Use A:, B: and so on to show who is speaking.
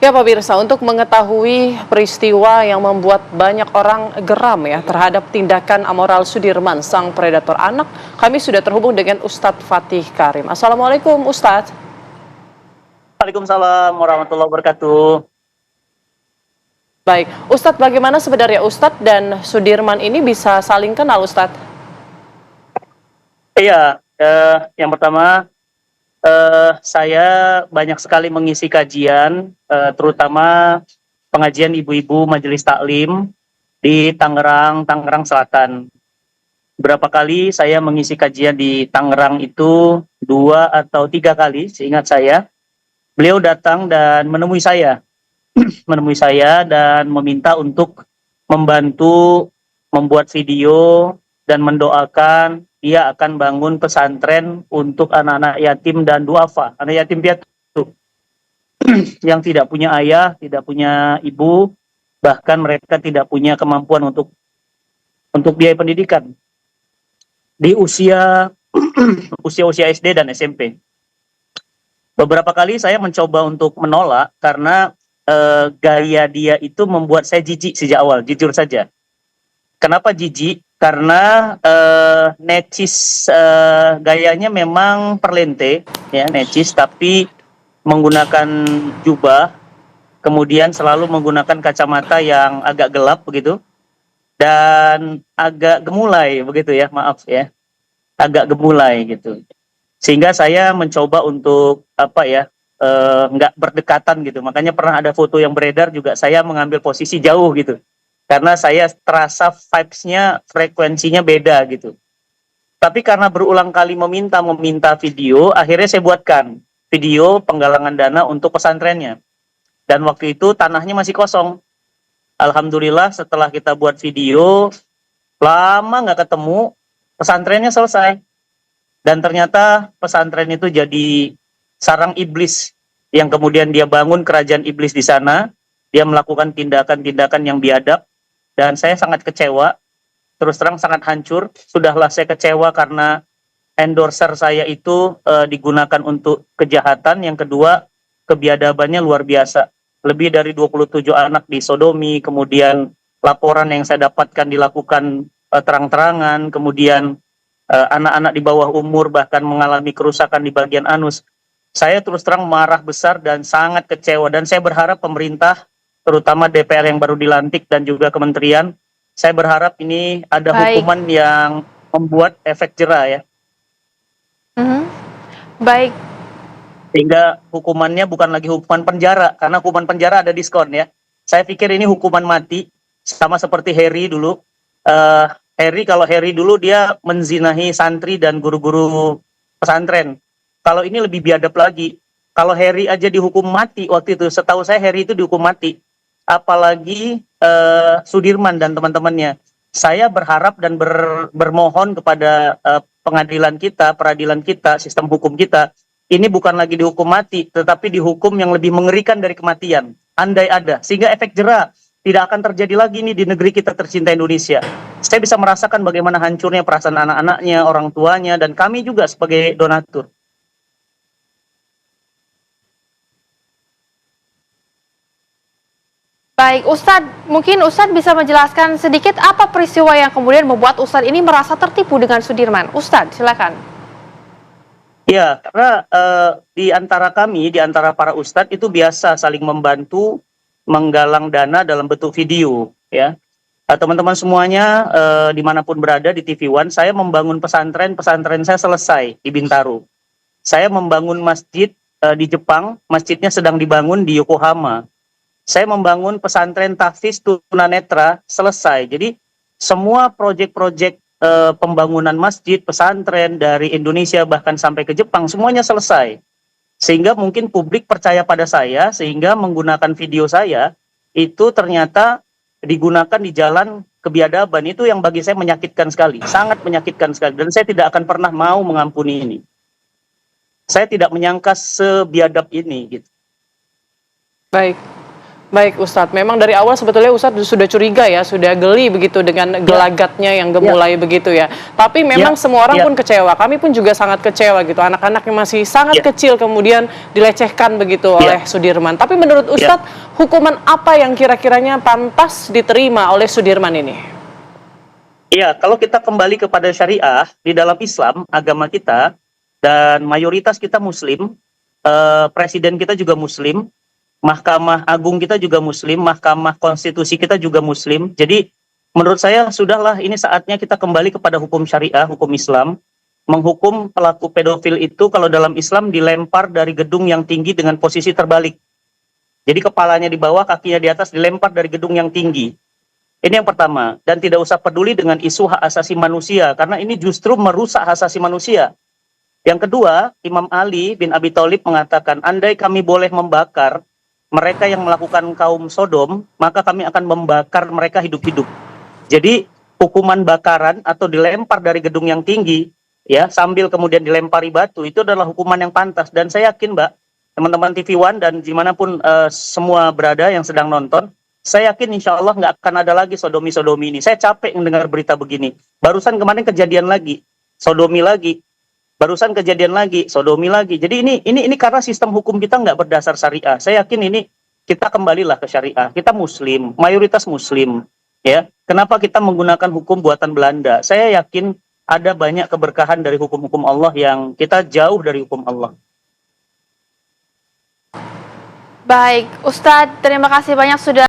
A: Ya pemirsa, untuk mengetahui peristiwa yang membuat banyak orang geram ya terhadap tindakan amoral Sudirman, sang predator anak, kami sudah terhubung dengan Ustadz Fatih Karim. Assalamualaikum Ustadz.
B: Waalaikumsalam warahmatullahi wabarakatuh.
A: Baik, Ustadz bagaimana sebenarnya Ustadz dan Sudirman ini bisa saling kenal Ustadz?
B: Iya, yang pertama saya banyak sekali mengisi kajian, terutama pengajian ibu-ibu majelis taklim di Tangerang Selatan. Berapa kali saya mengisi kajian di Tangerang itu 2 atau 3 kali, seingat saya. Beliau datang dan menemui saya dan meminta untuk membantu membuat video dan mendoakan dia akan bangun pesantren untuk anak-anak yatim dan duafa, anak yatim piatu yang tidak punya ayah, tidak punya ibu, bahkan mereka tidak punya kemampuan untuk biaya pendidikan di usia usia SD dan SMP. Beberapa kali saya mencoba untuk menolak karena gaya dia itu membuat saya jijik sejak awal, jujur saja. Kenapa jijik? Karena necis, gayanya memang perlente, ya necis, tapi menggunakan jubah, kemudian selalu menggunakan kacamata yang agak gelap begitu, dan agak gemulai begitu ya, maaf ya, agak gemulai gitu. Sehingga saya mencoba untuk nggak berdekatan gitu. Makanya pernah ada foto yang beredar juga saya mengambil posisi jauh gitu. Karena saya terasa vibes-nya, frekuensinya beda gitu. Tapi karena berulang kali meminta video, akhirnya saya buatkan video penggalangan dana untuk pesantrennya. Dan waktu itu tanahnya masih kosong. Alhamdulillah setelah kita buat video, lama nggak ketemu, pesantrennya selesai. Dan ternyata pesantren itu jadi sarang iblis yang kemudian dia bangun kerajaan iblis di sana. Dia melakukan tindakan-tindakan yang biadab, dan saya sangat kecewa, terus terang sangat hancur. Sudahlah saya kecewa karena endorser saya itu digunakan untuk kejahatan. Yang kedua, kebiadabannya luar biasa. Lebih dari 27 anak disodomi, kemudian laporan yang saya dapatkan dilakukan terang-terangan, kemudian anak-anak di bawah umur bahkan mengalami kerusakan di bagian anus. Saya terus terang marah besar dan sangat kecewa, dan saya berharap pemerintah, terutama DPR yang baru dilantik dan juga kementerian, saya berharap ini ada hukuman yang membuat efek jera ya.
A: Baik.
B: Sehingga hukumannya bukan lagi hukuman penjara, karena hukuman penjara ada diskon ya. Saya pikir ini hukuman mati, sama seperti Harry dulu. Kalau Harry dulu dia menzinahi santri dan guru-guru pesantren. Kalau ini lebih biadab lagi. Kalau Harry aja dihukum mati waktu itu, setahu saya Harry itu dihukum mati. Apalagi Sudirman dan teman-temannya. Saya berharap dan bermohon kepada pengadilan kita, peradilan kita, sistem hukum kita, ini bukan lagi dihukum mati, tetapi dihukum yang lebih mengerikan dari kematian. Andai ada, sehingga efek jera tidak akan terjadi lagi nih di negeri kita tercinta Indonesia. Saya bisa merasakan bagaimana hancurnya perasaan anak-anaknya, orang tuanya, dan kami juga sebagai donatur.
A: Baik, Ustadz, mungkin Ustadz bisa menjelaskan sedikit apa peristiwa yang kemudian membuat Ustadz ini merasa tertipu dengan Sudirman. Ustadz, silakan.
B: Ya, karena di antara kami, di antara para ustadz itu biasa saling membantu menggalang dana dalam bentuk video, ya. Teman-teman semuanya dimanapun berada di TV One, saya membangun pesantren saya selesai di Bintaro. Saya membangun masjid di Jepang, masjidnya sedang dibangun di Yokohama. Saya membangun pesantren tahfiz tunanetra selesai. Jadi semua proyek-proyek pembangunan masjid, pesantren dari Indonesia bahkan sampai ke Jepang semuanya selesai. Sehingga mungkin publik percaya pada saya, sehingga menggunakan video saya itu ternyata digunakan di jalan kebiadaban. Itu yang bagi saya menyakitkan sekali, sangat menyakitkan sekali, dan saya tidak akan pernah mau mengampuni ini. Saya tidak menyangka sebiadab ini gitu.
A: Baik. Baik Ustadz, memang dari awal sebetulnya Ustadz sudah curiga ya, sudah geli begitu dengan gelagatnya yang gemulai begitu ya. Tapi memang semua orang pun kecewa, kami pun juga sangat kecewa gitu. Anak-anak yang masih sangat kecil kemudian dilecehkan begitu oleh Sudirman. Tapi menurut Ustadz, hukuman apa yang kira-kiranya pantas diterima oleh Sudirman ini?
B: Iya, kalau kita kembali kepada syariah di dalam Islam, agama kita, dan mayoritas kita Muslim, presiden kita juga Muslim, Mahkamah Agung kita juga Muslim, Mahkamah Konstitusi kita juga Muslim. Jadi menurut saya sudahlah ini saatnya kita kembali kepada hukum syariah, hukum Islam. Menghukum pelaku pedofil itu kalau dalam Islam dilempar dari gedung yang tinggi dengan posisi terbalik. Jadi kepalanya di bawah, kakinya di atas, dilempar dari gedung yang tinggi. Ini yang pertama. Dan tidak usah peduli dengan isu hak asasi manusia, karena ini justru merusak hak asasi manusia. Yang kedua, Imam Ali bin Abi Thalib mengatakan, andai kami boleh membakar mereka yang melakukan kaum Sodom, maka kami akan membakar mereka hidup-hidup. Jadi hukuman bakaran atau dilempar dari gedung yang tinggi, ya sambil kemudian dilempari batu, itu adalah hukuman yang pantas. Dan saya yakin, Mbak, teman-teman TV One dan dimanapun semua berada yang sedang nonton, saya yakin insya Allah nggak akan ada lagi sodomi-sodomi ini. Saya capek mendengar berita begini. Barusan kemarin kejadian lagi, sodomi lagi. Barusan kejadian lagi, sodomi lagi. Jadi ini karena sistem hukum kita nggak berdasar syariah. Saya yakin ini kita kembalilah ke syariah. Kita Muslim, mayoritas Muslim, ya. Kenapa kita menggunakan hukum buatan Belanda? Saya yakin ada banyak keberkahan dari hukum-hukum Allah yang kita jauh dari hukum Allah.
C: Baik, Ustadz, terima kasih banyak sudah